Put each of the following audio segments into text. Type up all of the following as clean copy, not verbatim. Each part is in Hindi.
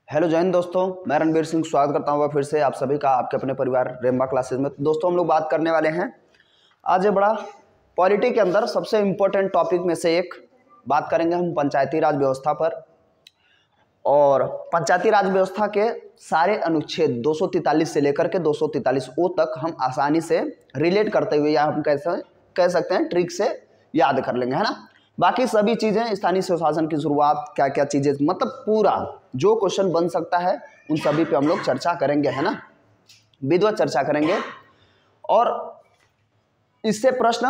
हेलो जय हिंद दोस्तों, मैं रणबीर सिंह स्वागत करता हूँ फिर से आप सभी का आपके अपने परिवार रेम्बा क्लासेस में। दोस्तों, हम लोग बात करने वाले हैं आज ये बड़ा पॉलिटी के अंदर सबसे इम्पोर्टेंट टॉपिक में से एक बात करेंगे हम पंचायती राज व्यवस्था पर। और पंचायती राज व्यवस्था के सारे अनुच्छेद 243 से लेकर के 243 ओ तक हम आसानी से रिलेट करते हुए या हम कह सकते हैं ट्रिक से याद कर लेंगे, है ना। बाकी सभी चीज़ें स्थानीय स्वशासन की शुरुआत क्या क्या चीज़ें, मतलब पूरा जो क्वेश्चन बन सकता है उन सभी पे हम लोग चर्चा करेंगे, है ना, विधिवत चर्चा करेंगे। और इससे प्रश्न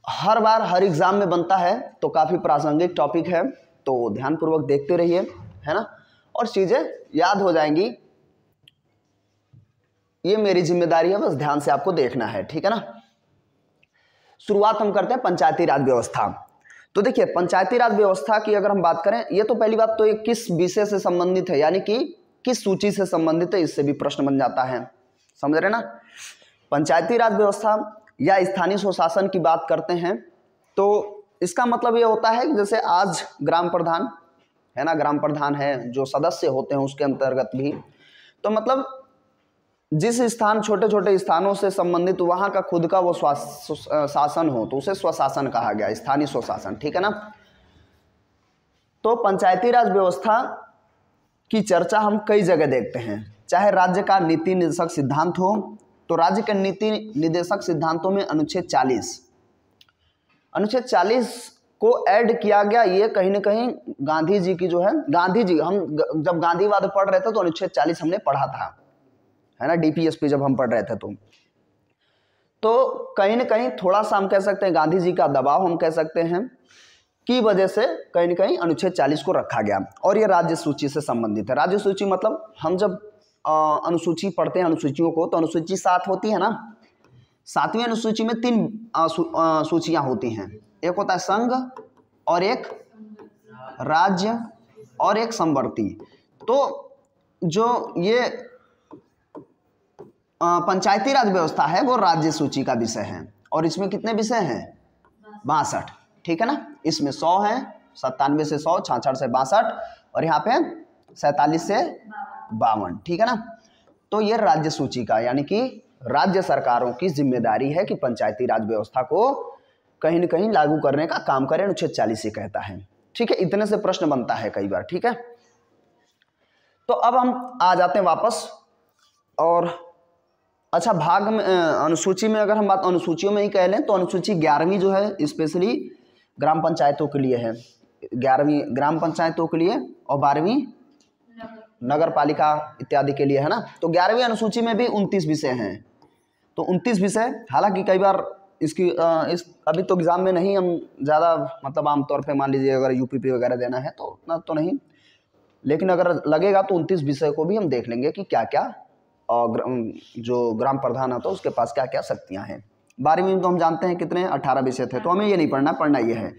हर बार हर एग्जाम में बनता है, तो काफ़ी प्रासंगिक टॉपिक है, तो ध्यानपूर्वक देखते रहिए, है ना, और चीज़ें याद हो जाएंगी। ये मेरी जिम्मेदारी है, बस ध्यान से आपको देखना है, ठीक है ना। शुरुआत हम करते हैं पंचायती राज व्यवस्था। तो देखिए, पंचायती राज व्यवस्था की अगर हम बात करें, ये तो पहली बात तो ये किस विषय से संबंधित है, यानी कि किस सूची से संबंधित है, इससे भी प्रश्न बन जाता है, समझ रहे ना। पंचायती राज व्यवस्था या स्थानीय स्वशासन की बात करते हैं तो इसका मतलब ये होता है कि जैसे आज ग्राम प्रधान है ना, ग्राम प्रधान है, जो सदस्य होते हैं उसके अंतर्गत भी, तो मतलब जिस स्थान छोटे छोटे स्थानों से संबंधित वहाँ का खुद का वो शासन हो तो उसे स्वशासन कहा गया, स्थानीय स्वशासन, ठीक है ना। तो पंचायती राज व्यवस्था की चर्चा हम कई जगह देखते हैं, चाहे राज्य का नीति निर्देशक सिद्धांत हो, तो राज्य के नीति निर्देशक सिद्धांतों में अनुच्छेद 40 को ऐड किया गया। ये कहीं ना कहीं गांधी जी की जो है, गांधी जी, हम जब गांधीवाद पढ़ रहे थे तो अनुच्छेद 40 हमने पढ़ा था, है ना, डीपीएसपी जब हम पढ़ रहे थे तो कहीं ना कहीं थोड़ा सा हम कह सकते हैं गांधी जी का दबाव हम कह सकते हैं की वजह से कहीं ना कहीं अनुच्छेद 40 को रखा गया। और ये राज्य सूची से संबंधित है। राज्य सूची मतलब हम जब अनुसूची पढ़ते हैं अनुसूचियों को, तो अनुसूची 7 होती है ना। 7वीं अनुसूची में 3 सूचियां होती हैं, एक होता है संघ और एक राज्य और एक समवर्ती। तो जो ये पंचायती राज व्यवस्था है वो राज्य सूची का विषय है, और इसमें कितने विषय हैं? 62, ठीक है ना। इसमें 100 है, 97 से 100, 66 से 62, और यहाँ पे 47 से 52, ठीक है ना। तो ये राज्य सूची का, यानी कि राज्य सरकारों की जिम्मेदारी है कि पंचायती राज व्यवस्था को कहीं न कहीं लागू करने का काम करें, अनुच्छेद 40 से कहता है, ठीक है। इतने से प्रश्न बनता है कई बार, ठीक है। तो अब हम आ जाते हैं वापस, और अच्छा भाग में अनुसूची में अगर हम बात अनुसूचियों में ही कह लें तो अनुसूची 11वीं जो है स्पेशली ग्राम पंचायतों के लिए है, 11वीं ग्राम पंचायतों के लिए और 12वीं नगर पालिका इत्यादि के लिए, है ना। तो 11वीं अनुसूची में भी 29 विषय हैं। तो 29 विषय, हालांकि कई बार इसकी अभी तो एग्जाम में नहीं हम ज़्यादा, मतलब आमतौर पे मान लीजिए अगर यूपीपी वगैरह देना है तो उतना तो नहीं, लेकिन अगर लगेगा तो 29 विषय को भी हम देख लेंगे कि क्या क्या और जो ग्राम प्रधान होता है उसके पास क्या क्या शक्तियां हैं। 12वीं में तो हम जानते हैं कितने 18 विषय थे, तो हमें ये नहीं पढ़ना ये है।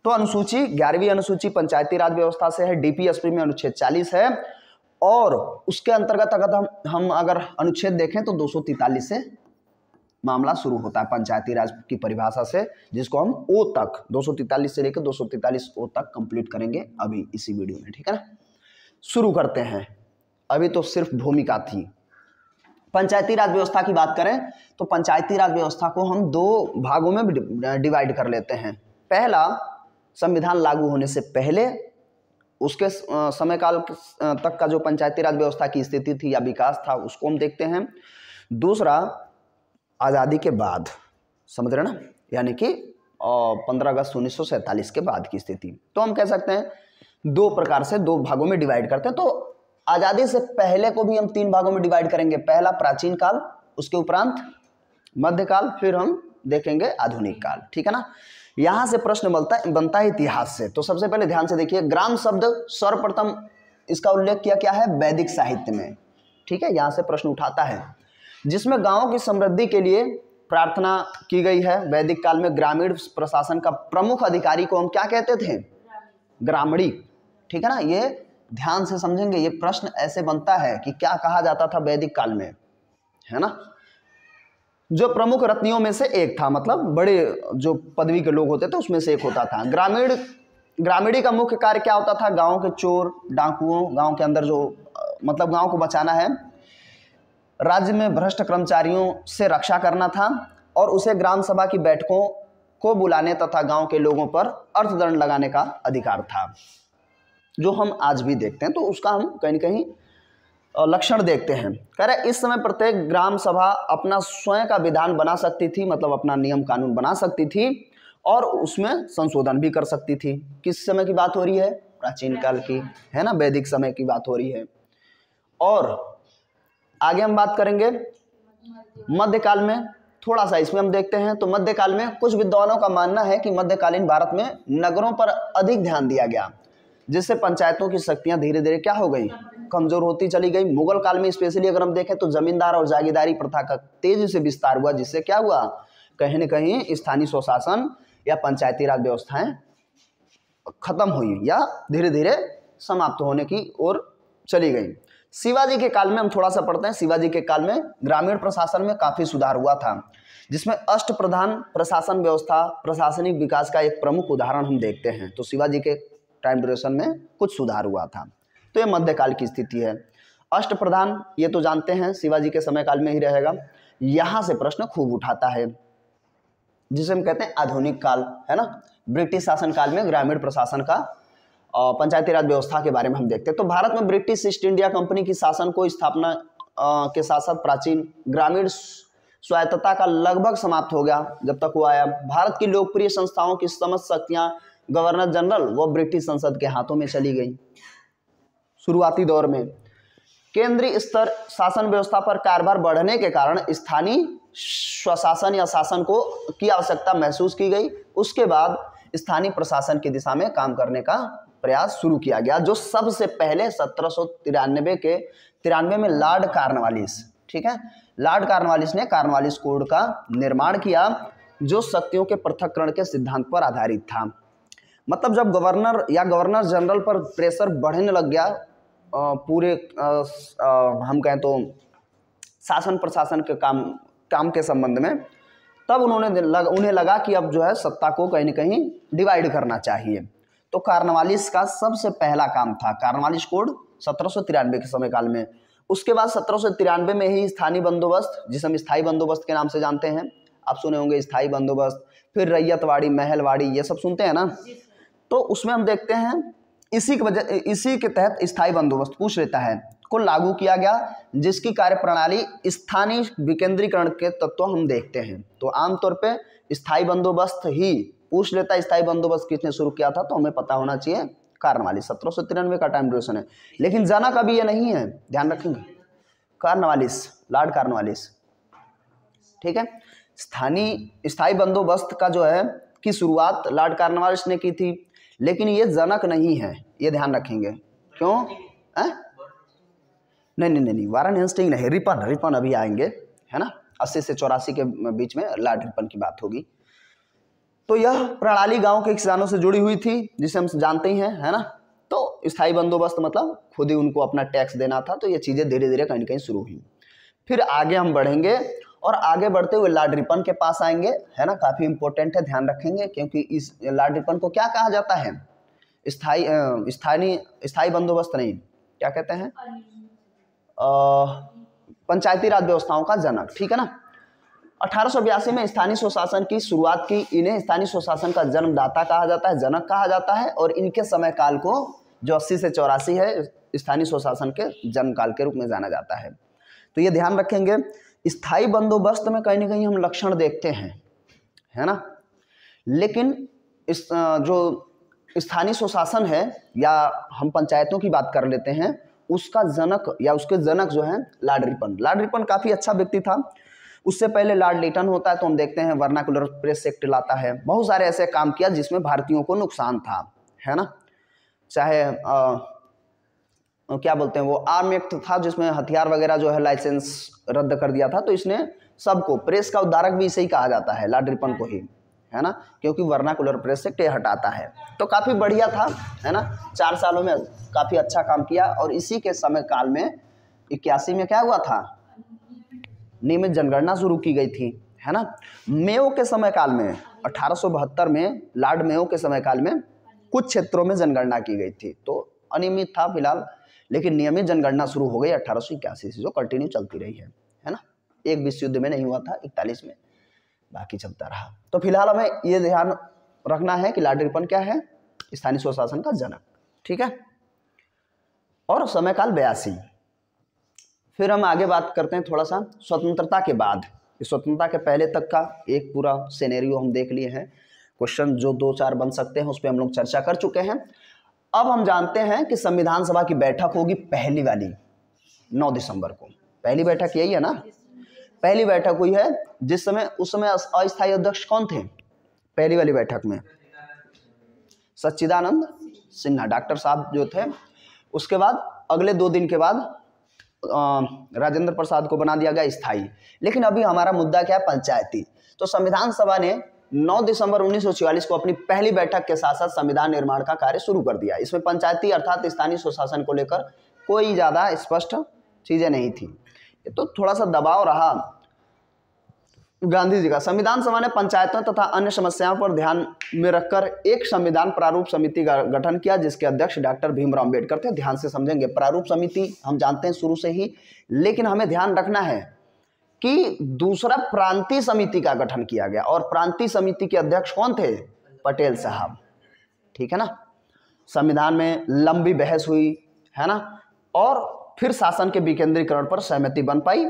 तो अनुसूची 11वीं अनुसूची पंचायती राज व्यवस्था से है, डीपीएसपी में अनुच्छेद 40 है, और उसके अंतर्गत अगर हम अगर अनुच्छेद देखें तो 243 से मामला शुरू होता है पंचायती राज की परिभाषा से, जिसको हम ओ तक 243 से लेकर 243 ओ तक कंप्लीट करेंगे अभी इसी वीडियो में, ठीक है ना। शुरू करते हैं, अभी तो सिर्फ भूमिका थी। पंचायती राज व्यवस्था की बात करें तो पंचायती राज व्यवस्था को हम 2 भागों में डिवाइड कर लेते हैं। पहला, संविधान लागू होने से पहले उसके समय काल तक का जो पंचायती राज व्यवस्था की स्थिति थी या विकास था उसको हम देखते हैं। दूसरा, आज़ादी के बाद, समझ रहे ना, यानी कि 15 अगस्त 1947 के बाद की स्थिति। तो हम कह सकते हैं 2 प्रकार से 2 भागों में डिवाइड करते हैं। तो आज़ादी से पहले को भी हम 3 भागों में डिवाइड करेंगे। पहला प्राचीन काल, उसके उपरांत मध्यकाल, फिर हम देखेंगे आधुनिक काल, ठीक है ना। यहाँ से प्रश्न बनता है इतिहास से। तो सबसे पहले ध्यान से देखिए, ग्राम शब्द सर्वप्रथम इसका उल्लेख किया क्या है? वैदिक साहित्य में, ठीक है। यहाँ से प्रश्न उठाता है, जिसमें गाँव की समृद्धि के लिए प्रार्थना की गई है। वैदिक काल में ग्रामीण प्रशासन का प्रमुख अधिकारी को हम क्या कहते थे? ग्रामणी, ठीक है ना। ये ध्यान से समझेंगे, ये प्रश्न ऐसे बनता है कि क्या कहा जाता था वैदिक काल में, है ना। जो प्रमुख रत्नियों में से एक था, मतलब बड़े जो पदवी के लोग होते थे उसमें से एक होता था। ग्रामीण ग्रामीणी का मुख्य कार्य क्या होता था? गांव के चोर डाकुओं, गांव के अंदर जो मतलब गांव को बचाना है, राज्य में भ्रष्ट कर्मचारियों से रक्षा करना था, और उसे ग्राम सभा की बैठकों को बुलाने तथा गांव के लोगों पर अर्थदंड लगाने का अधिकार था, जो हम आज भी देखते हैं। तो उसका हम कहीं न कहीं लक्षण देखते हैं। कह रहे इस समय प्रत्येक ग्राम सभा अपना स्वयं का विधान बना सकती थी, मतलब अपना नियम कानून बना सकती थी और उसमें संशोधन भी कर सकती थी। किस समय की बात हो रही है? प्राचीन काल की, है ना, वैदिक समय की बात हो रही है। और आगे हम बात करेंगे मध्यकाल में, थोड़ा सा इसमें हम देखते हैं। तो मध्यकाल में कुछ विद्वानों का मानना है कि मध्यकालीन भारत में नगरों पर अधिक ध्यान दिया गया, जिससे पंचायतों की शक्तियां धीरे धीरे क्या हो गई? कमजोर होती चली गई। मुगल काल में स्पेशली अगर हम देखें तो जमींदार और जागीरदारी प्रथा का तेजी से विस्तार हुआ, जिससे क्या हुआ? कहीं न कहीं स्थानीय स्वशासन या पंचायती राज व्यवस्थाएं खत्म हुई या धीरे धीरे समाप्त होने की ओर चली गई। शिवाजी के काल में हम थोड़ा सा पढ़ते हैं। शिवाजी के काल में ग्रामीण प्रशासन में काफी सुधार हुआ था, जिसमें अष्टप्रधान प्रशासन व्यवस्था प्रशासनिक विकास का एक प्रमुख उदाहरण हम देखते हैं। तो शिवाजी के टाइम ड्यूरेशन में कुछ सुधार हुआ था। तो ये मध्यकाल की स्थिति है। अष्टप्रधान ये तो जानते हैं शिवाजी के समय काल में ही रहेगा। यहाँ से प्रश्न खूब उठाता है, जिसे हम कहते हैं आधुनिक काल, है ना। ब्रिटिश शासन काल में ग्रामीण प्रशासन का पंचायती राज व्यवस्था के बारे में हम देखते हैं। तो भारत में ब्रिटिश ईस्ट इंडिया कंपनी की शासन को स्थापना के साथ साथ प्राचीन ग्रामीण स्वायत्तता का लगभग समाप्त हो गया। जब तक वो आया, भारत की लोकप्रिय संस्थाओं की समस्त शक्तियां गवर्नर जनरल व ब्रिटिश संसद के हाथों में चली गई। शुरुआती दौर में केंद्रीय स्तर शासन व्यवस्था पर कार्यभार बढ़ने के कारण स्थानीय स्वशासन या शासन को की आवश्यकता महसूस की गई। उसके बाद स्थानीय प्रशासन की दिशा में काम करने का प्रयास शुरू किया गया, जो सबसे पहले 1793 में लॉर्ड कॉर्नवालिस, ठीक है, लॉर्ड कॉर्नवालिस ने कॉर्नवालिस कोड का निर्माण किया, जो शक्तियों के पृथक्करण के सिद्धांत पर आधारित था। मतलब जब गवर्नर या गवर्नर जनरल पर प्रेशर बढ़ने लग गया पूरे हम कहें तो शासन प्रशासन के काम के संबंध में, तब उन्हें लगा कि अब जो है सत्ता को कहीं न कहीं डिवाइड करना चाहिए। तो कॉर्नवालिस का सबसे पहला काम था कॉर्नवालिस कोड 1793 के समय काल में। उसके बाद 1793 में ही स्थानीय बंदोबस्त, जिसे हम स्थायी बंदोबस्त के नाम से जानते हैं, आप सुने होंगे स्थायी बंदोबस्त, फिर रैयतवाड़ी, महलवाड़ी, ये सब सुनते हैं ना। तो उसमें हम देखते हैं इसी के तहत स्थायी बंदोबस्त पूछ लेता है को लागू किया गया, जिसकी कार्यप्रणाली स्थानीय विकेंद्रीकरण के तत्व हम देखते हैं। तो आमतौर पे स्थायी बंदोबस्त ही पूछ लेता है। स्थायी बंदोबस्त किसने शुरू किया था? तो हमें पता होना चाहिए कॉर्नवालिस, 1793 का टाइम ड्यूरेशन है। लेकिन जनक अभी ये नहीं है, ध्यान रखेंगे, कॉर्नवालिस, लॉर्ड कॉर्नवालिस, ठीक है। स्थायी बंदोबस्त का जो है की शुरुआत लॉर्ड कॉर्नवालिस ने की थी, लेकिन ये जनक नहीं है, ये ध्यान रखेंगे। क्यों? नहीं, वारन हेस्टिंग नहीं, रिपन अभी आएंगे, है ना। 80 से 84 के बीच में लॉर्ड रिपन की बात होगी। तो यह प्रणाली गांव के किसानों से जुड़ी हुई थी, जिसे हम जानते ही हैं, है ना। तो स्थायी बंदोबस्त मतलब खुद ही उनको अपना टैक्स देना था। तो ये चीज़ें धीरे धीरे कहीं न कहीं शुरू हुई। फिर आगे हम बढ़ेंगे और आगे बढ़ते हुए लॉर्ड रिपन के पास आएंगे, है ना। काफ़ी इंपॉर्टेंट है, ध्यान रखेंगे, क्योंकि इस लॉर्ड रिपन को क्या कहा जाता है? स्थायी बंदोबस्त नहीं, क्या कहते हैं? पंचायती राज व्यवस्थाओं का जनक, ठीक है ना। 1882 में स्थानीय स्वशासन की शुरुआत की। इन्हें स्थानीय स्वशासन का जन्मदाता कहा जाता है, जनक कहा जाता है। और इनके समय काल को जो 80 से 84 है, स्थानीय स्वशासन के जन्म काल के रूप में जाना जाता है। तो ये ध्यान रखेंगे। स्थायी बंदोबस्त में कहीं ना कहीं हम लक्षण देखते हैं, है ना। लेकिन इस जो स्थानीय स्वशासन है या हम पंचायतों की बात कर लेते हैं, उसका जनक या उसके जनक जो है लॉर्ड रिपन। लॉर्ड रिपन काफ़ी अच्छा व्यक्ति था। उससे पहले लॉर्ड लिटन होता है, तो हम देखते हैं वर्नाकुलर प्रेस एक्ट लाता है। बहुत सारे ऐसे काम किया जिसमें भारतीयों को नुकसान था, है ना। चाहे क्या बोलते हैं वो आर्म एक्ट था, जिसमें हथियार वगैरह जो है लाइसेंस रद्द कर दिया था। तो इसने सबको, प्रेस का उद्धारक भी इसे ही कहा जाता है, लॉर्ड रिपन को ही, है ना, क्योंकि वर्नाकुलर प्रेस एक्ट हटाता है। तो काफ़ी बढ़िया था, है ना। 4 सालों में काफ़ी अच्छा काम किया। और इसी के समय काल में 81 में क्या हुआ था? नियमित जनगणना शुरू की गई थी, है ना। मेयो के समय काल में 1872 में लॉर्ड मेयो के समय काल में कुछ क्षेत्रों में जनगणना की गई थी, तो अनियमित था फिलहाल, लेकिन नियमित जनगणना शुरू हो गई 1881 से, जो कंटिन्यू चलती रही है ना। एक विश्व युद्ध में नहीं हुआ था 41 में, बाकी चलता रहा। तो फिलहाल हमें ये ध्यान रखना है कि लॉर्ड रिपन क्या है, स्थानीय स्वशासन का जनक, ठीक है। और समयकाल 82। फिर हम आगे बात करते हैं थोड़ा सा स्वतंत्रता के बाद, स्वतंत्रता के पहले तक का एक पूरा सिनेरियो हम देख लिए हैं। क्वेश्चन जो 2-4 बन सकते हैं उस पर हम लोग चर्चा कर चुके हैं। अब हम जानते हैं कि संविधान सभा की बैठक होगी पहली वाली 9 दिसंबर को। पहली बैठक यही है ना, पहली बैठक हुई है जिस समय, उस समय अस्थायी अध्यक्ष कौन थे पहली वाली बैठक में? सच्चिदानंद सिन्हा डॉक्टर साहब जो थे। उसके बाद अगले 2 दिन के बाद राजेंद्र प्रसाद को बना दिया गया स्थायी। लेकिन अभी हमारा मुद्दा क्या है, पंचायती। तो संविधान सभा ने 9 दिसंबर 1944 को अपनी पहली बैठक के साथ साथ संविधान निर्माण का कार्य शुरू कर दिया। इसमें पंचायती अर्थात स्थानीय स्वशासन को लेकर कोई ज़्यादा स्पष्ट चीज़ें नहीं थी, तो थोड़ा सा दबाव रहा गांधी जी का। संविधान सभा ने पंचायतों तथा अन्य समस्याओं पर ध्यान में रखकर एक संविधान प्रारूप समिति का गठन किया, जिसके अध्यक्ष डॉक्टर भीमराव अम्बेडकर थे। ध्यान से समझेंगे, प्रारूप समिति हम जानते हैं शुरू से ही, लेकिन हमें ध्यान रखना है कि दूसरा प्रांतीय समिति का गठन किया गया, और प्रांतीय समिति के अध्यक्ष कौन थे? पटेल साहब, ठीक है ना। संविधान में लंबी बहस हुई है ना, और फिर शासन के विकेंद्रीकरण पर सहमति बन पाई।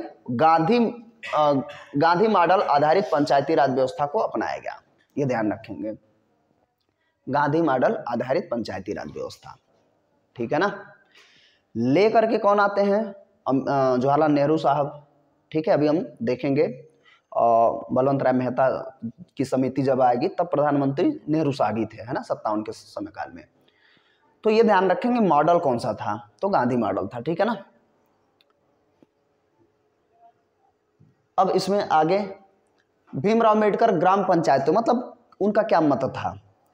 गांधी मॉडल आधारित पंचायती राज व्यवस्था को अपनाया गया, ये ध्यान रखेंगे, गांधी मॉडल आधारित पंचायती राज व्यवस्था, ठीक है ना। लेकर के कौन आते हैं? जवाहरलाल नेहरू साहब, ठीक है, अभी हम देखेंगे। बलवंत राय मेहता की समिति जब आएगी तब प्रधानमंत्री नेहरू साहब ही थे, है ना, 57 के समय काल में। तो ये ध्यान रखेंगे मॉडल कौन सा था, तो गांधी मॉडल था, ठीक है ना। अब इसमें आगे भीमराव अम्बेडकर ग्राम पंचायतों, मतलब उनका क्या मत था,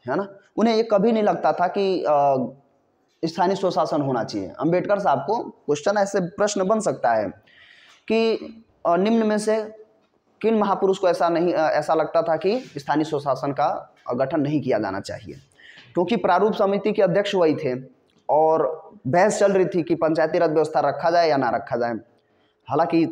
है ना। उन्हें ये कभी नहीं लगता था कि स्थानीय स्वशासन होना चाहिए। अम्बेडकर साहब को क्वेश्चन ऐसे प्रश्न बन सकता है कि निम्न में से किन महापुरुष को ऐसा लगता था कि स्थानीय स्वशासन का गठन नहीं किया जाना चाहिए, क्योंकि प्रारूप समिति के अध्यक्ष वही थे और बहस चल रही थी कि पंचायती राज व्यवस्था रखा जाए या ना रखा जाए। हालांकि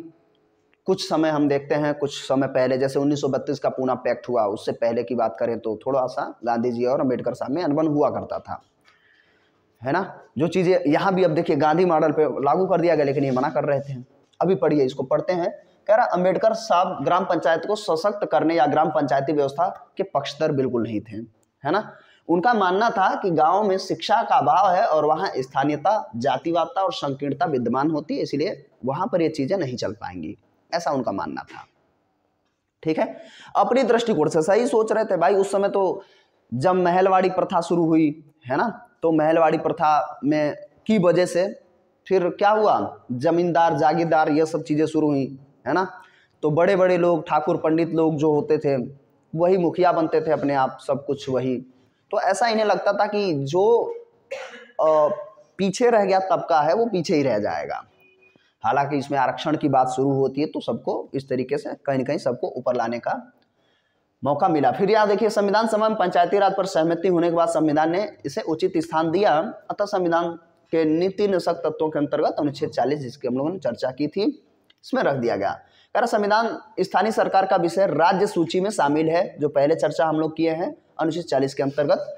कुछ समय हम देखते हैं, कुछ समय पहले जैसे 1932 का पूना पैक्ट हुआ, उससे पहले की बात करें तो थोड़ा सा गांधी जी और अम्बेडकर साहब में अनबन हुआ करता था, है ना। जो चीज़ें यहाँ भी अब देखिए गांधी मॉडल पे लागू कर दिया गया, लेकिन ये मना कर रहे थे। अभी पढ़िए, इसको पढ़ते हैं। कह रहा अम्बेडकर साहब ग्राम पंचायत को सशक्त करने या ग्राम पंचायती व्यवस्था के पक्षधर बिल्कुल नहीं थे, है ना। उनका मानना था कि गाँव में शिक्षा का अभाव है और वहाँ स्थानीयता, जातिवादता और संकीर्णता विद्यमान होती है, इसलिए वहाँ पर ये चीज़ें नहीं चल पाएंगी, ऐसा उनका मानना था, ठीक है। अपनी दृष्टिकोण से सही सोच रहे थे भाई। उस समय तो जब महलवाड़ी प्रथा शुरू हुई, है ना, तो महलवाड़ी प्रथा में की वजह से फिर क्या हुआ, जमींदार, जागीरदार, ये सब चीज़ें शुरू हुई, है ना। तो बड़े बड़े लोग, ठाकुर पंडित लोग जो होते थे वही मुखिया बनते थे अपने आप, सब कुछ वही। तो ऐसा इन्हें लगता था कि जो पीछे रह गया तबका है वो पीछे ही रह जाएगा। हालांकि इसमें आरक्षण की बात शुरू होती है तो सबको इस तरीके से कहीं न कहीं सबको ऊपर लाने का मौका मिला। फिर यहाँ देखिए, संविधान सभा में पंचायती राज पर सहमति होने के बाद संविधान ने इसे उचित स्थान दिया, अतः संविधान के नीति निषेध तत्वों के अंतर्गत अनुच्छेद 40, जिसकी हम लोगों ने चर्चा की थी, इसमें रख दिया गया। कह संविधान स्थानीय सरकार का विषय राज्य सूची में शामिल है, जो पहले चर्चा हम लोग किए हैं। अनुच्छेद 40 के अंतर्गत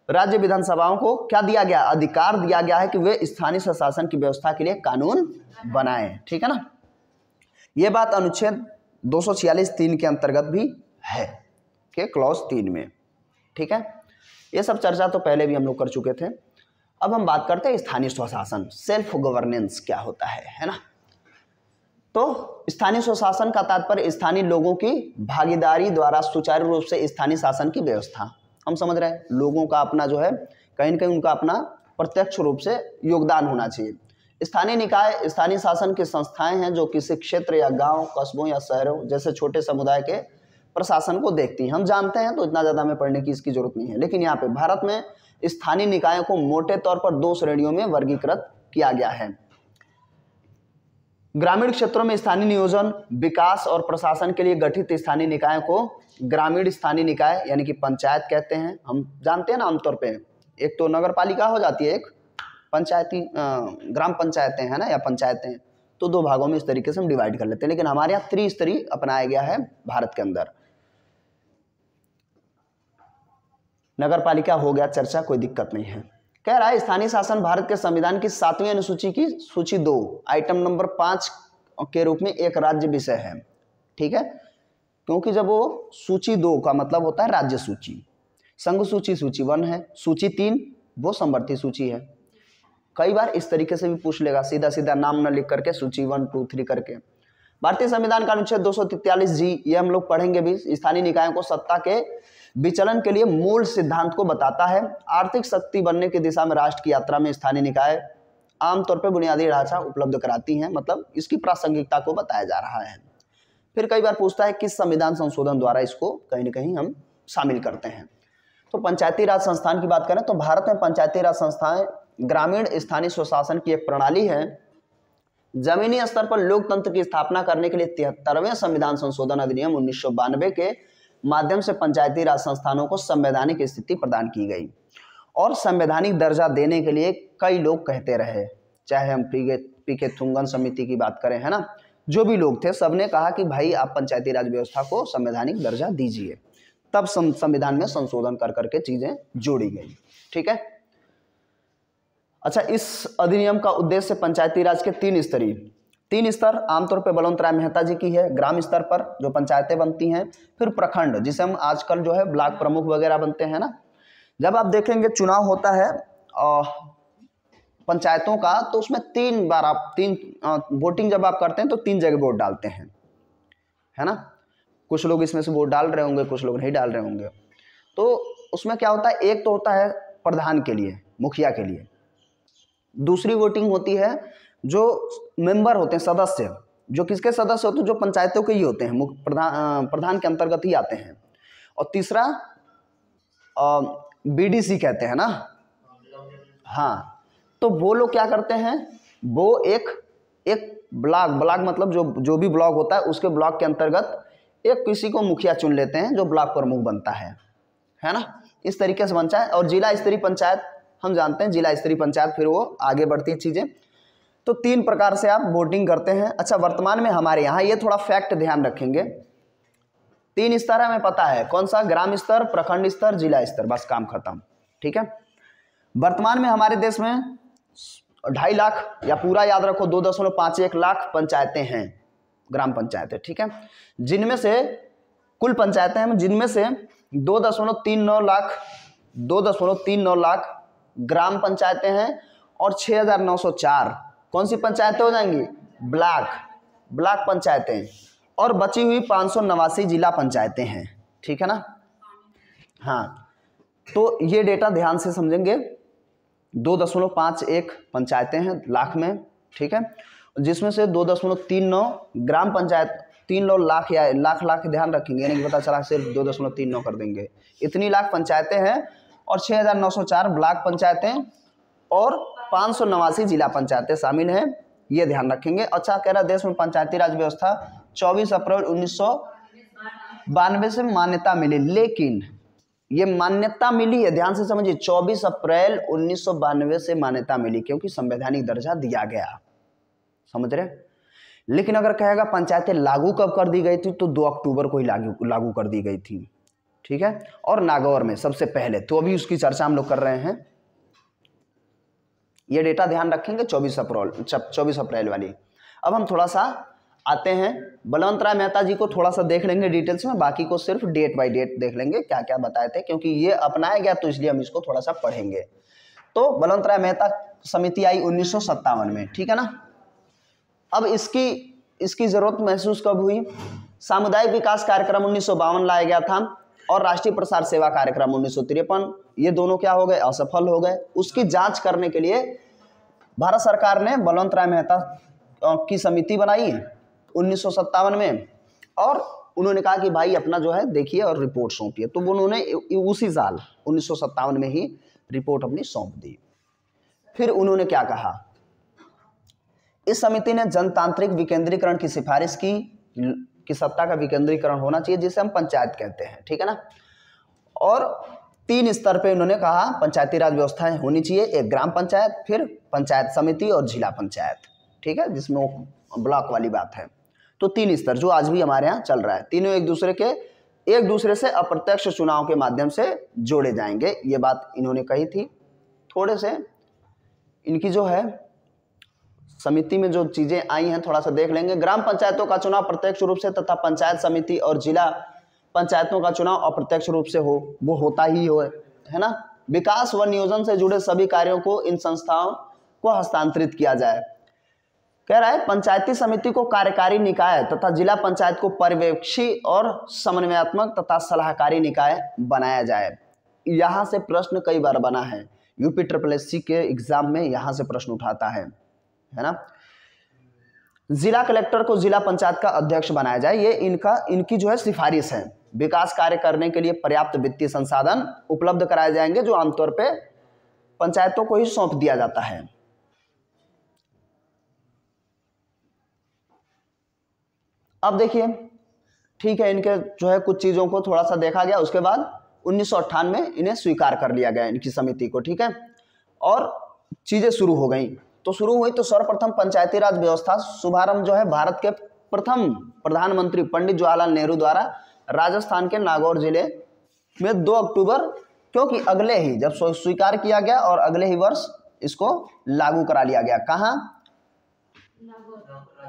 राज्य विधानसभाओं को क्या दिया गया, अधिकार दिया गया है कि वे स्थानीय स्वशासन की व्यवस्था के लिए कानून बनाएं, ठीक है ना। यह बात अनुच्छेद 246(3) के अंतर्गत भी है, के क्लॉज 3 में, ठीक है। ये सब चर्चा तो पहले भी हम लोग कर चुके थे। अब हम बात करते हैं स्थानीय स्वशासन, सेल्फ गवर्नेंस क्या होता है ना। तो स्थानीय स्वशासन का तात्पर्य स्थानीय लोगों की भागीदारी द्वारा सुचारू रूप से स्थानीय शासन की व्यवस्था। हम समझ रहे हैं, लोगों का अपना जो है कहीं न कहीं उनका अपना प्रत्यक्ष रूप से योगदान होना चाहिए। स्थानीय निकाय स्थानीय शासन की संस्थाएं हैं जो किसी क्षेत्र या गांव, कस्बों या शहरों जैसे छोटे समुदाय के प्रशासन को देखती हैं। हम जानते हैं, तो इतना ज़्यादा हमें पढ़ने की इसकी जरूरत नहीं है। लेकिन यहाँ पे भारत में स्थानीय निकायों को मोटे तौर पर 2 श्रेणियों में वर्गीकृत किया गया है। ग्रामीण क्षेत्रों में स्थानीय नियोजन, विकास और प्रशासन के लिए गठित स्थानीय निकायों को ग्रामीण स्थानीय निकाय यानी कि पंचायत कहते हैं। हम जानते हैं ना आमतौर पे एक तो नगर पालिका हो जाती है, एक पंचायती ग्राम पंचायतें है ना, या पंचायतें, तो दो भागों में इस तरीके से हम डिवाइड कर लेते हैं। लेकिन हमारे यहाँ त्रिस्तरीय अपनाया गया है भारत के अंदर। नगर पालिका हो गया चर्चा, कोई दिक्कत नहीं है। कह रहा है स्थानीय शासन भारत के संविधान की 7वीं अनुसूची की सूची 2 आइटम नंबर 5 के रूप में एक राज्य विषय है। ठीक है, क्योंकि जब वो सूची 2 का मतलब होता है राज्य सूची, संघ सूची सूची 1 है, सूची 3 वो समवर्ती सूची है। कई बार इस तरीके से भी पूछ लेगा, सीधा सीधा नाम न लिख करके सूची 1 2 3 करके। भारतीय संविधान का अनुच्छेद 243 जी, ये हम लोग पढ़ेंगे भी, स्थानीय निकायों को सत्ता के विचलन के लिए मूल सिद्धांत को बताता है। आर्थिक शक्ति बनने की दिशा में राष्ट्र की यात्रा में स्थानीय निकाय आमतौर पर बुनियादी ढांचा उपलब्ध कराती हैं, मतलब इसकी प्रासंगिकता को बताया जा रहा है। फिर कई बार पूछता है किस संविधान संशोधन द्वारा इसको कहीं ना कहीं हम शामिल करते हैं। तो पंचायती राज संस्थान की बात करें तो भारत में पंचायती राज संस्थाएं ग्रामीण स्थानीय स्वशासन की एक प्रणाली है। जमीनी स्तर पर लोकतंत्र की स्थापना करने के लिए 73वें संविधान संशोधन अधिनियम 1992 के माध्यम से पंचायती राज संस्थानों को संवैधानिक स्थिति प्रदान की गई और संवैधानिक दर्जा देने के लिए कई लोग कहते रहे, चाहे हम पी के थुंगन समिति की बात करें, है ना, जो भी लोग थे सबने कहा कि भाई आप पंचायती राज व्यवस्था को संवैधानिक दर्जा दीजिए। तब संविधान में संशोधन कर करके चीजें जोड़ी गई। ठीक है, अच्छा, इस अधिनियम का उद्देश्य पंचायती राज के 3 स्तर आमतौर पे बलवंत राय मेहता जी की है, ग्राम स्तर पर जो पंचायतें बनती हैं, फिर प्रखंड जिसे हम आजकल जो है ब्लॉक प्रमुख वगैरह बनते हैं ना। जब आप देखेंगे चुनाव होता है पंचायतों का, तो उसमें 3 बार आप वोटिंग जब आप करते हैं तो 3 जगह वोट डालते हैं, है ना। कुछ लोग इसमें से वोट डाल रहे होंगे, कुछ लोग नहीं डाल रहे होंगे। तो उसमें क्या होता है, एक तो होता है प्रधान के लिए, मुखिया के लिए, दूसरी वोटिंग होती है जो मेंबर होते हैं, सदस्य, जो किसके सदस्य होते हैं, जो पंचायतों के ही होते हैं, प्रधान के अंतर्गत ही आते हैं। और तीसरा बीडीसी कहते हैं ना, हाँ, तो वो लोग क्या करते हैं, वो एक ब्लॉक मतलब जो भी ब्लॉक होता है उसके ब्लॉक के अंतर्गत एक किसी को मुखिया चुन लेते हैं जो ब्लॉक प्रमुख बनता है ना। इस तरीके से बनता है। और जिला स्तरीय पंचायत हम जानते हैं, जिला स्तरीय पंचायत, फिर वो आगे बढ़ती चीजें। तो 3 प्रकार से आप वोटिंग करते हैं। अच्छा, वर्तमान में हमारे यहाँ ये थोड़ा फैक्ट ध्यान रखेंगे, 3 स्तर हमें पता है, कौन सा, ग्राम स्तर, प्रखंड स्तर, जिला स्तर, बस काम खत्म। ठीक है, वर्तमान में हमारे देश में 2.5 लाख या पूरा याद रखो 2.51 लाख पंचायतें हैं, ग्राम पंचायतें। ठीक है, जिनमें से कुल पंचायतें हैं, जिनमें से 2.39 लाख ग्राम पंचायतें हैं और 6,904 कौन सी पंचायतें हो जाएंगी, ब्लॉक पंचायतें, और बची हुई 589 जिला पंचायतें हैं। ठीक है ना, हाँ, तो ये डेटा ध्यान से समझेंगे। 2.51 पंचायतें हैं लाख में, ठीक है, जिसमें से 2.39 ग्राम पंचायत, 3 लाख या लाख ध्यान रखेंगे, यानी कि पता चला सिर्फ 2.39 कर देंगे, इतनी लाख पंचायतें हैं, और 6,904 ब्लॉक पंचायतें और 589 जिला पंचायतें शामिल हैं, ये ध्यान रखेंगे। अच्छा, कह रहा देश में पंचायती राज व्यवस्था 24 अप्रैल 1992 से मान्यता मिली, लेकिन ये मान्यता मिली है, ध्यान से समझिए, 24 अप्रैल 1992 से मान्यता मिली, क्योंकि संवैधानिक दर्जा दिया गया, समझ रहे। लेकिन अगर कहेगा पंचायतें लागू कब कर दी गई थी, तो 2 अक्टूबर को ही लागू कर दी गई थी। ठीक है, और नागौर में सबसे पहले, तो अभी उसकी चर्चा हम लोग कर रहे हैं। ये डेटा ध्यान रखेंगे 24 अप्रैल वाली। अब हम थोड़ा सा आते हैं, बलवंत राय मेहता जी को थोड़ा सा देख लेंगे डिटेल्स में, बाकी को सिर्फ डेट बाय डेट देख लेंगे क्या क्या बताए थे, क्योंकि ये अपनाया गया तो इसलिए हम इसको थोड़ा सा पढ़ेंगे। तो बलवंत राय मेहता समिति आई 1957 में, ठीक है ना। अब इसकी जरूरत महसूस कब हुई, सामुदायिक विकास कार्यक्रम 1952 लाया गया था, और राष्ट्रीय प्रसार सेवा कार्यक्रम 1953, ये दोनों क्या हो गए, असफल हो गए। उसकी जांच करने के लिए भारत सरकार ने बलवंत राय मेहता की समिति बनाई 1957 में, और उन्होंने कहा कि भाई अपना जो है देखिए और रिपोर्ट सौंपिए। तो उन्होंने उसी साल 1957 में ही रिपोर्ट अपनी सौंप दी। फिर उन्होंने क्या कहा, इस समिति ने जनतांत्रिक विकेंद्रीकरण की सिफारिश की कि सत्ता का विकेंद्रीकरण होना चाहिए, जिसे हम पंचायत कहते हैं, ठीक है ना। और 3 स्तर पे उन्होंने कहा पंचायती राज व्यवस्थाएं होनी चाहिए, एक ग्राम पंचायत, फिर पंचायत समिति और जिला पंचायत, ठीक है, जिसमें वो ब्लॉक वाली बात है। तो 3 स्तर जो आज भी हमारे यहाँ चल रहा है, तीनों एक दूसरे से अप्रत्यक्ष चुनाव के माध्यम से जोड़े जाएंगे, ये बात इन्होंने कही थी। थोड़े से इनकी जो है समिति में जो चीजें आई हैं थोड़ा सा देख लेंगे। ग्राम पंचायतों का चुनाव प्रत्यक्ष रूप से तथा पंचायत समिति और जिला पंचायतों का चुनाव अप्रत्यक्ष रूप से वो होता ही है ना। विकास व नियोजन से जुड़े सभी कार्यों को इन संस्थाओं को हस्तांतरित किया जाए। कह रहा है पंचायती समिति को कार्यकारी निकाय तथा जिला पंचायत को पर्यवेक्षी और समन्वयात्मक तथा सलाहकारी निकाय बनाया जाए। यहाँ से प्रश्न कई बार बना है, यूपी SSSC के एग्जाम में यहाँ से प्रश्न उठाता है ना। जिला कलेक्टर को जिला पंचायत का अध्यक्ष बनाया जाए, ये इनकी जो है सिफारिश है। विकास कार्य करने के लिए पर्याप्त वित्तीय संसाधन उपलब्ध कराए जाएंगे, जो आमतौर पे पंचायतों को ही सौंप दिया जाता है। अब देखिए, ठीक है, इनके जो है कुछ चीजों को थोड़ा सा देखा गया, उसके बाद 1998 में इन्हें स्वीकार कर लिया गया इनकी समिति को, ठीक है, और चीजें शुरू हो गई। तो शुरू हुई तो सर्वप्रथम पंचायती राज व्यवस्था शुभारंभ जो है भारत के प्रथम प्रधानमंत्री पंडित जवाहरलाल नेहरू द्वारा राजस्थान के नागौर जिले में 2 अक्टूबर, क्योंकि अगले ही जब स्वीकार किया गया और अगले ही वर्ष इसको लागू करा लिया गया। कहाँ?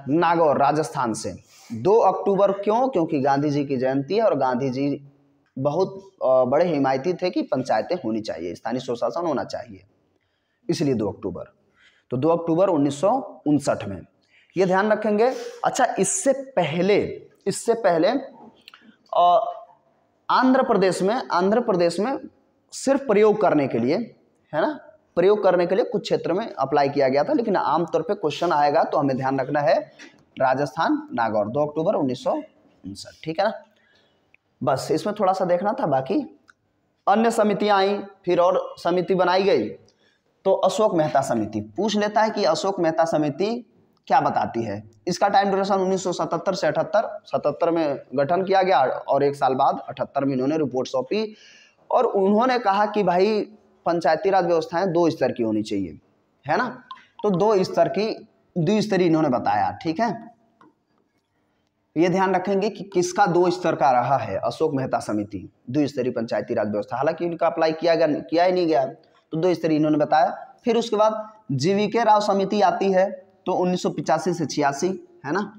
नागौर, राजस्थान से। 2 अक्टूबर क्यों? क्योंकि गांधी जी की जयंती है और गांधी जी बहुत बड़े हिमायती थे कि पंचायतें होनी चाहिए, स्थानीय स्वशासन होना चाहिए, इसलिए 2 अक्टूबर। तो 2 अक्टूबर 1959 में, ये ध्यान रखेंगे। अच्छा, इससे पहले आंध्र प्रदेश में सिर्फ प्रयोग करने के लिए, है ना, प्रयोग करने के लिए कुछ क्षेत्र में अप्लाई किया गया था, लेकिन आमतौर पे क्वेश्चन आएगा तो हमें ध्यान रखना है राजस्थान, नागौर, 2 अक्टूबर 1959, ठीक है ना। बस इसमें थोड़ा सा देखना था। बाकी अन्य समितियां आई, फिर और समिति बनाई गई। तो अशोक मेहता समिति पूछ लेता है कि अशोक मेहता समिति क्या बताती है। इसका टाइम ड्यूरेशन 1977 से 77 में गठन किया गया और 1 साल बाद 78 में इन्होंने रिपोर्ट सौंपी और उन्होंने कहा कि भाई पंचायती राज व्यवस्थाएं 2 स्तर की होनी चाहिए, है ना। तो 2 स्तरीय इन्होंने बताया, ठीक है। ये ध्यान रखेंगे कि किसका 2 स्तर का रहा है, अशोक मेहता समिति 2 स्तरीय पंचायती राज व्यवस्था। हालांकि इनका अप्लाई किया ही नहीं गया, तो 2 स्तरीय इन्होंने बताया। फिर उसके बाद जीवीके राव समिति आती है, तो 1985 से 86, है ना।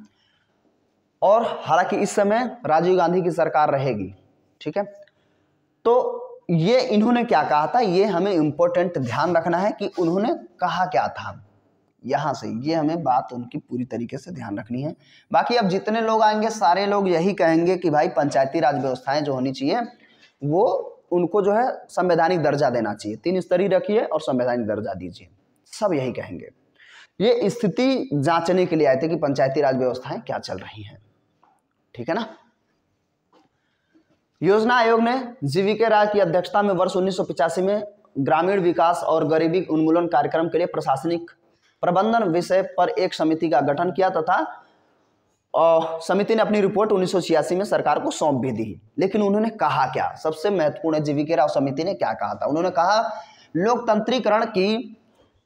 और हालांकि इस समय राजीव गांधी की सरकार रहेगी, ठीक है। तो ये इन्होंने क्या कहा था, ये हमें इंपॉर्टेंट ध्यान रखना है कि उन्होंने कहा क्या था। यहाँ से ये हमें बात उनकी पूरी तरीके से ध्यान रखनी है। बाकी अब जितने लोग आएंगे सारे लोग यही कहेंगे कि भाई पंचायती राज व्यवस्थाएं जो होनी चाहिए वो उनको जो है संवैधानिक दर्जा देना चाहिए, 3 स्तरीय रखिए और संवैधानिक दर्जा दीजिए, सब यही कहेंगे। ये स्थिति जांचने के लिए आए थे कि पंचायती राज व्यवस्थाएं क्या चल रही हैं, ठीक है ना। योजना आयोग ने जीवीके राय की अध्यक्षता में वर्ष 1985 में ग्रामीण विकास और गरीबी उन्मूलन कार्यक्रम के लिए प्रशासनिक प्रबंधन विषय पर एक समिति का गठन किया तथा समिति ने अपनी रिपोर्ट 1986 में सरकार को सौंप भी दी। लेकिन उन्होंने कहा क्या, सबसे महत्वपूर्ण है जीवीके राव समिति ने क्या कहा था। उन्होंने कहा लोकतंत्रीकरण की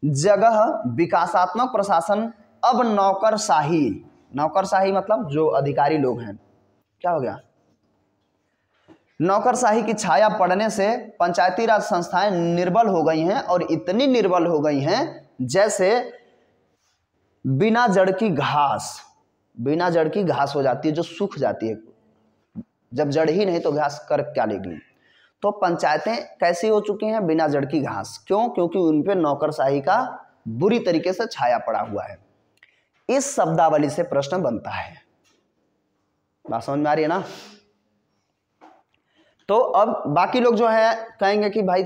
जगह विकासात्मक प्रशासन अब नौकरशाही मतलब जो अधिकारी लोग हैं, क्या हो गया, नौकरशाही की छाया पड़ने से पंचायती राज संस्थाएं निर्बल हो गई हैं और इतनी निर्बल हो गई हैं जैसे बिना जड़ की घास हो जाती है, जो सूख जाती है। जब जड़ ही नहीं तो घास कर क्या लेगी। तो पंचायतें कैसी हो चुकी हैं, बिना जड़ की घास। क्यों? क्योंकि उन पे नौकरशाही का बुरी तरीके से छाया पड़ा हुआ है। इस शब्दावली से प्रश्न बनता है, बात समझ में आ रही है ना। तो अब बाकी लोग जो है कहेंगे कि भाई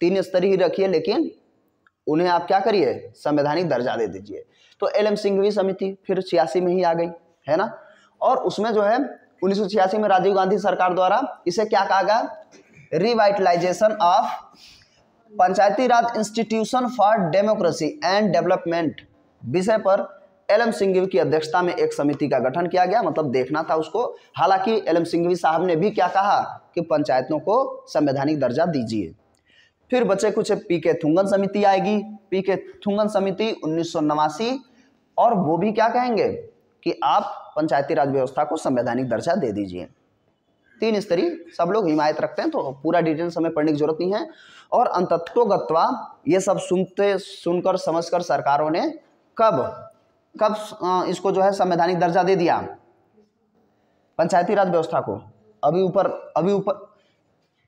3 स्तरीय ही रखिए, लेकिन उन्हें आप क्या करिए, संवैधानिक दर्जा दे दीजिए। तो LM सिंघवी समिति फिर 86 में ही आ गई, है ना। और उसमें जो है 1986 में राजीव गांधी सरकार द्वारा इसे क्या कहा गया, revitalisation of Panchayati Raj institution for democracy and development विषय पर एल एम सिंघवी की अध्यक्षता में एक समिति का गठन किया गया, मतलब देखना था उसको। हालांकि एल एम सिंघवी साहब ने भी क्या कहा कि पंचायतों को संवैधानिक दर्जा दीजिए। फिर बचे कुछ पी के थुंगन समिति आएगी। पी के थुंगन समिति 1989, और वो भी क्या कहेंगे कि आप पंचायती राज व्यवस्था को संवैधानिक दर्जा दे दीजिए। 3 स्तरीय सब लोग हिमायत रखते हैं, तो पूरा डिटेल्स हमें पढ़ने की जरूरत नहीं है। और अंततोगत्वा ये सब सुनकर समझकर सरकारों ने कब इसको जो है संवैधानिक दर्जा दे दिया पंचायती राज व्यवस्था को। अभी ऊपर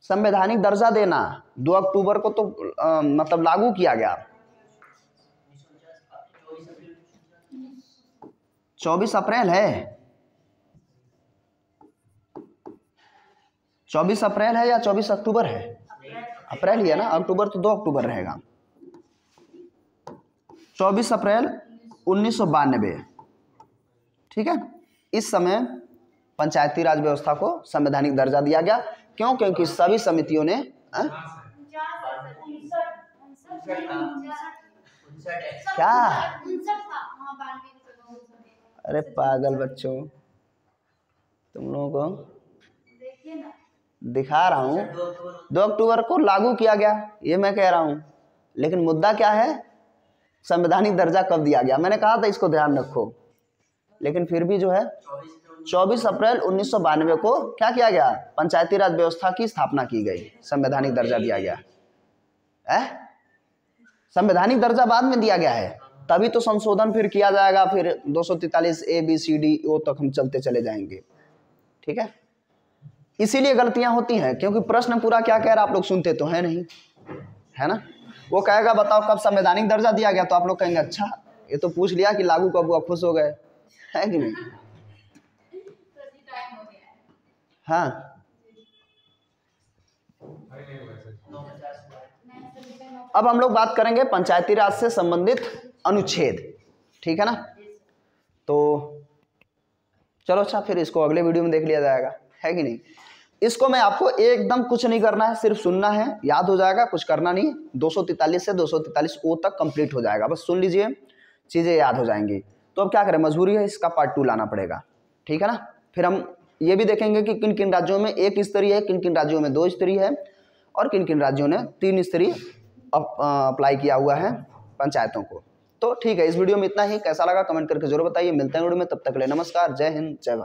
संवैधानिक दर्जा देना 2 अक्टूबर को तो मतलब लागू किया गया। 24 अप्रैल है, 24 अप्रैल है या 24 अक्टूबर है? अप्रैल ही है ना, अक्टूबर तो 2 अक्टूबर रहेगा। 24 अप्रैल 1992, ठीक है। इस समय पंचायती राज व्यवस्था को संवैधानिक दर्जा दिया गया। क्यों? क्योंकि सभी समितियों ने क्या, अरे पागल बच्चों, तुम लोगों को दिखा रहा हूँ 2 अक्टूबर को लागू किया गया, ये मैं कह रहा हूँ। लेकिन मुद्दा क्या है, संवैधानिक दर्जा कब दिया गया? मैंने कहा था इसको ध्यान रखो। लेकिन फिर भी जो है 24 अप्रैल 1992 को क्या किया गया? पंचायती राज व्यवस्था की स्थापना की गई, संवैधानिक दर्जा दिया गया। संवैधानिक दर्जा बाद में दिया गया है, तभी तो संशोधन फिर किया जाएगा, फिर 243 ABCD तक हम चलते चले जाएंगे, ठीक है। इसीलिए गलतियां होती हैं, क्योंकि प्रश्न पूरा क्या कह रहा आप लोग सुनते तो है नहीं, है ना। वो कहेगा बताओ कब संवैधानिक दर्जा दिया गया, तो आप लोग कहेंगे अच्छा ये तो पूछ लिया कि लागू कब हुआ, खुश हो गए, है कि नहीं? हाँ, अब हम लोग बात करेंगे पंचायती राज से संबंधित अनुच्छेद, ठीक है ना। तो चलो अच्छा, फिर इसको अगले वीडियो में देख लिया जाएगा, है कि नहीं। इसको मैं आपको एकदम कुछ नहीं करना है, सिर्फ सुनना है, याद हो जाएगा, कुछ करना नहीं। 243 से 243 तक कंप्लीट हो जाएगा, बस सुन लीजिए, चीज़ें याद हो जाएंगी। तो अब क्या करें, मजबूरी है, इसका पार्ट 2 लाना पड़ेगा, ठीक है ना। फिर हम ये भी देखेंगे कि किन किन राज्यों में 1 स्तरीय है, किन किन राज्यों में 2 स्तरीय है, और किन किन राज्यों ने 3 स्तरीय अप्लाई किया हुआ है पंचायतों को। तो ठीक है, इस वीडियो में इतना ही। कैसा लगा कमेंट करके जरूर बताइए। मिलते हैं वीडियो में, तब तक के लिए नमस्कार, जय हिंद, जय भारत।